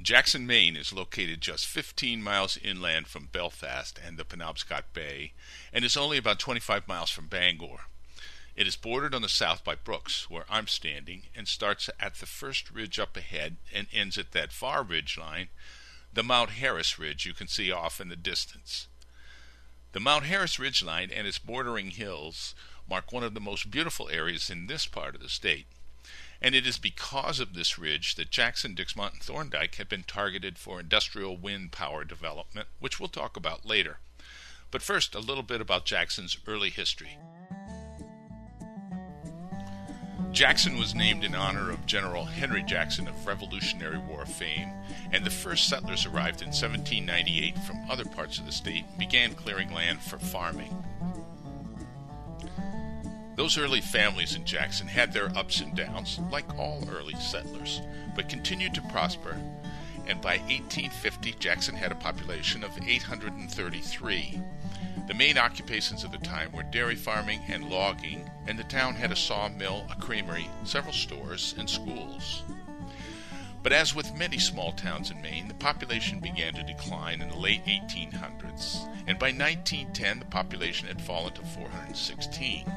Jackson, Maine is located just 15 miles inland from Belfast and the Penobscot Bay, and is only about 25 miles from Bangor. It is bordered on the south by Brooks, where I'm standing, and starts at the first ridge up ahead and ends at that far ridge line, the Mount Harris Ridge you can see off in the distance. The Mount Harris Ridgeline and its bordering hills mark one of the most beautiful areas in this part of the state. And it is because of this ridge that Jackson, Dixmont, and Thorndike have been targeted for industrial wind power development, which we'll talk about later. But first, a little bit about Jackson's early history. Jackson was named in honor of General Henry Jackson of Revolutionary War fame, and the first settlers arrived in 1798 from other parts of the state and began clearing land for farming. Those early families in Jackson had their ups and downs, like all early settlers, but continued to prosper, and by 1850 Jackson had a population of 833. The main occupations of the time were dairy farming and logging, and the town had a sawmill, a creamery, several stores, and schools. But as with many small towns in Maine, the population began to decline in the late 1800s, and by 1910 the population had fallen to 416.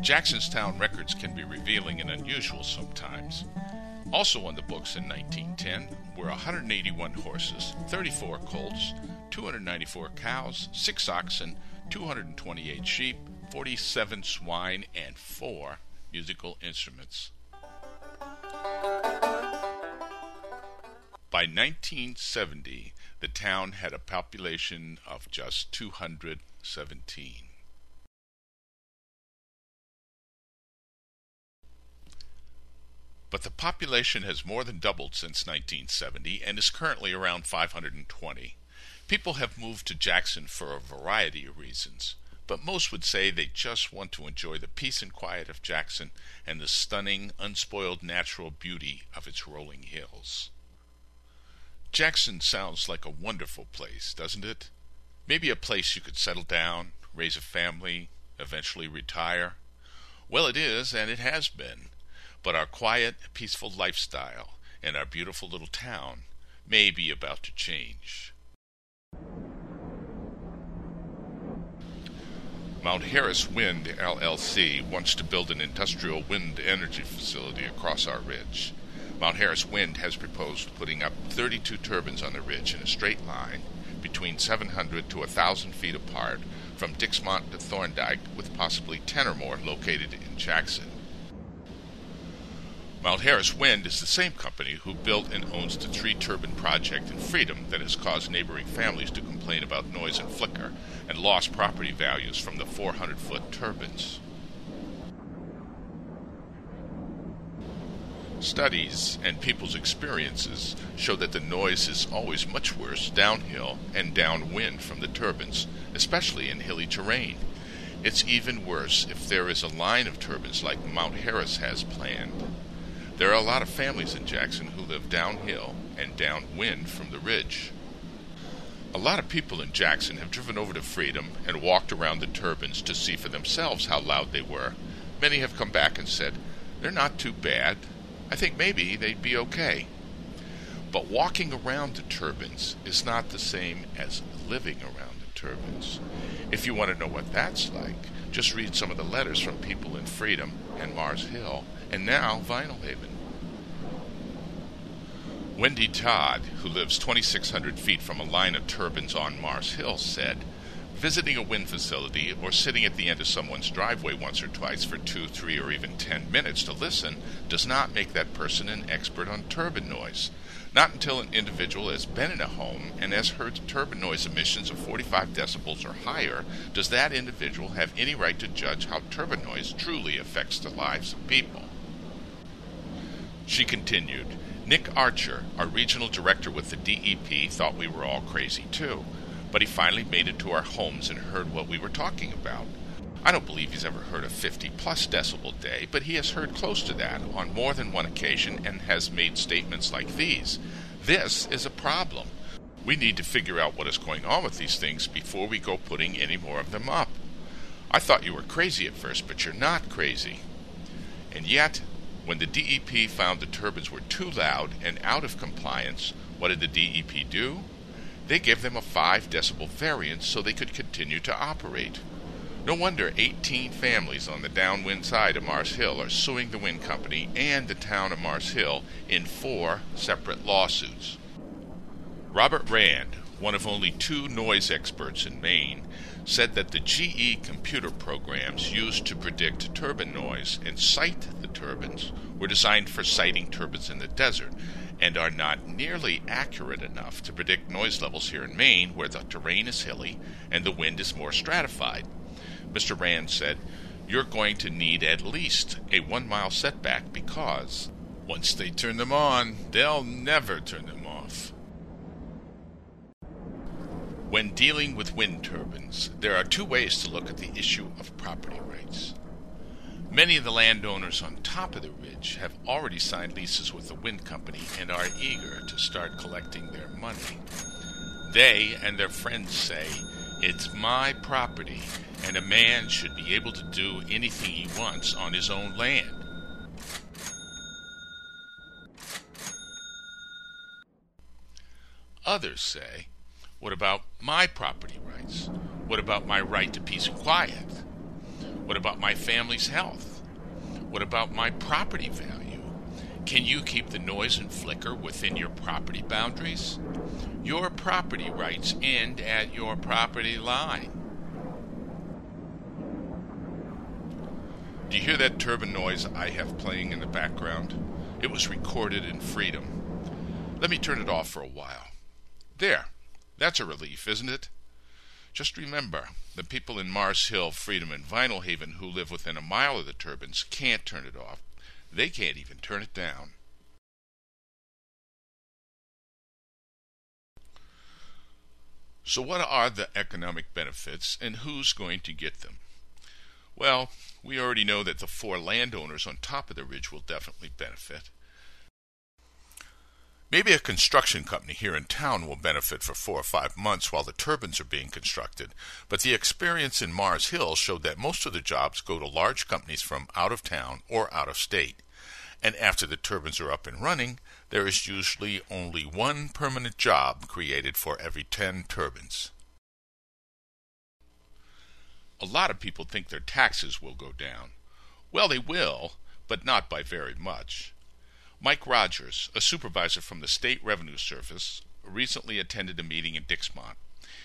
Jackson's town records can be revealing and unusual sometimes. Also on the books in 1910 were 181 horses, 34 colts, 294 cows, 6 oxen, 228 sheep, 47 swine, and 4 musical instruments. By 1970, the town had a population of just 217. But the population has more than doubled since 1970 and is currently around 520. People have moved to Jackson for a variety of reasons, but most would say they just want to enjoy the peace and quiet of Jackson and the stunning, unspoiled natural beauty of its rolling hills. Jackson sounds like a wonderful place, doesn't it? Maybe a place you could settle down, raise a family, eventually retire. Well, it is, and it has been. But our quiet, peaceful lifestyle and our beautiful little town may be about to change. Mount Harris Wind LLC wants to build an industrial wind energy facility across our ridge. Mount Harris Wind has proposed putting up 32 turbines on the ridge in a straight line between 700 to 1,000 feet apart from Dixmont to Thorndike, with possibly 10 or more located in Jackson. Mount Harris Wind is the same company who built and owns the 3-turbine project in Freedom that has caused neighboring families to complain about noise and flicker and lost property values from the 400-foot turbines. Studies and people's experiences show that the noise is always much worse downhill and downwind from the turbines, especially in hilly terrain. It's even worse if there is a line of turbines like Mount Harris has planned. There are a lot of families in Jackson who live downhill and downwind from the ridge. A lot of people in Jackson have driven over to Freedom and walked around the turbines to see for themselves how loud they were. Many have come back and said, "They're not too bad. I think maybe they'd be okay." But walking around the turbines is not the same as living around the turbines. If you want to know what that's like, just read some of the letters from people in Freedom and Mars Hill, and now Vinyl Haven. Wendy Todd, who lives 2,600 feet from a line of turbines on Mars Hill, said, "Visiting a wind facility or sitting at the end of someone's driveway once or twice for 2, 3, or even 10 minutes to listen does not make that person an expert on turbine noise. Not until an individual has been in a home and has heard turbine noise emissions of 45 decibels or higher does that individual have any right to judge how turbine noise truly affects the lives of people." She continued, "Nick Archer, our regional director with the DEP, thought we were all crazy too, but he finally made it to our homes and heard what we were talking about. I don't believe he's ever heard a 50-plus decibel day, but he has heard close to that on more than one occasion and has made statements like these. This is a problem. We need to figure out what is going on with these things before we go putting any more of them up. I thought you were crazy at first, but you're not crazy. And yet, When the DEP found the turbines were too loud and out of compliance, what did the DEP do? They gave them a 5 decibel variance so they could continue to operate. No wonder 18 families on the downwind side of Mars Hill are suing the wind company and the town of Mars Hill in 4 separate lawsuits. Robert Rand, one of only 2 noise experts in Maine, said that the GE computer programs used to predict turbine noise and site the turbines were designed for siting turbines in the desert and are not nearly accurate enough to predict noise levels here in Maine, where the terrain is hilly and the wind is more stratified. Mr. Rand said, "You're going to need at least a 1-mile setback because once they turn them on, they'll never turn them off." When dealing with wind turbines, there are 2 ways to look at the issue of property rights. Many of the landowners on top of the ridge have already signed leases with the wind company and are eager to start collecting their money. They and their friends say, "It's my property, and a man should be able to do anything he wants on his own land." Others say, "What about my property rights? What about my right to peace and quiet? What about my family's health? What about my property value? Can you keep the noise and flicker within your property boundaries? Your property rights end at your property line." Do you hear that turbine noise I have playing in the background? It was recorded in Freedom. Let me turn it off for a while. There. That's a relief, isn't it? Just remember, the people in Mars Hill, Freedom, and Vinyl Haven who live within a mile of the turbines can't turn it off. They can't even turn it down. So what are the economic benefits, and who's going to get them? Well, we already know that the 4 landowners on top of the ridge will definitely benefit. Maybe a construction company here in town will benefit for 4 or 5 months while the turbines are being constructed, but the experience in Mars Hill showed that most of the jobs go to large companies from out of town or out of state. And after the turbines are up and running, there is usually only 1 permanent job created for every 10 turbines. A lot of people think their taxes will go down. Well, they will, but not by very much. Mike Rogers, a supervisor from the State Revenue Service, recently attended a meeting in Dixmont.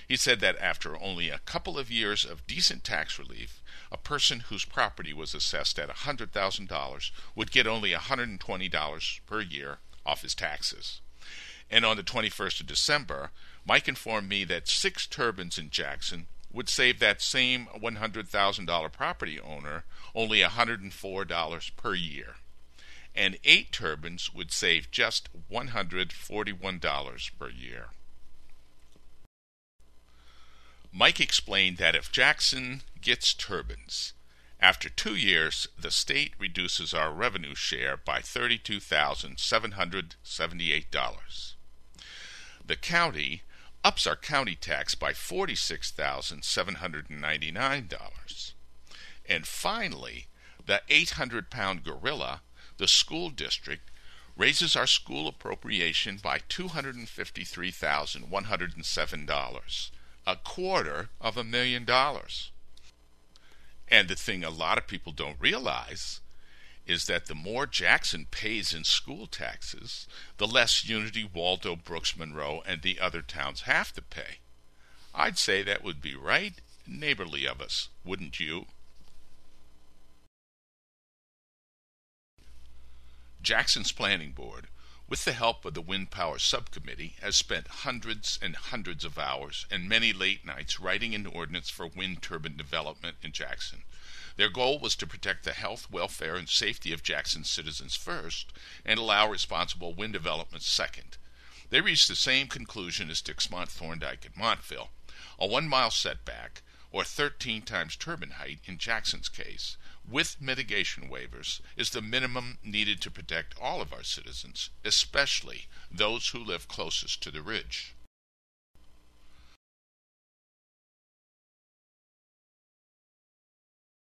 He said that after only a couple of years of decent tax relief, a person whose property was assessed at $100,000 would get only $120 per year off his taxes. And on the 21st of December, Mike informed me that 6 turbines in Jackson would save that same $100,000 property owner only $104 per year. And 8 turbines would save just $141 per year. Mike explained that if Jackson gets turbines, after 2 years, the state reduces our revenue share by $32,778. The county ups our county tax by $46,799. And finally, the 800-pound gorilla, the school district, raises our school appropriation by $253,107, $250,000. And the thing a lot of people don't realize is that the more Jackson pays in school taxes, the less Unity, Waldo, Brooks, Monroe, and the other towns have to pay. I'd say that would be right neighborly of us, wouldn't you? Jackson's Planning Board, with the help of the Wind Power Subcommittee, has spent hundreds and hundreds of hours and many late nights writing an ordinance for wind turbine development in Jackson. Their goal was to protect the health, welfare, and safety of Jackson's citizens first and allow responsible wind development second. They reached the same conclusion as Dixmont, Thorndike, and Montville. A 1-mile setback, or 13 times turbine height in Jackson's case, with mitigation waivers, is the minimum needed to protect all of our citizens, especially those who live closest to the ridge.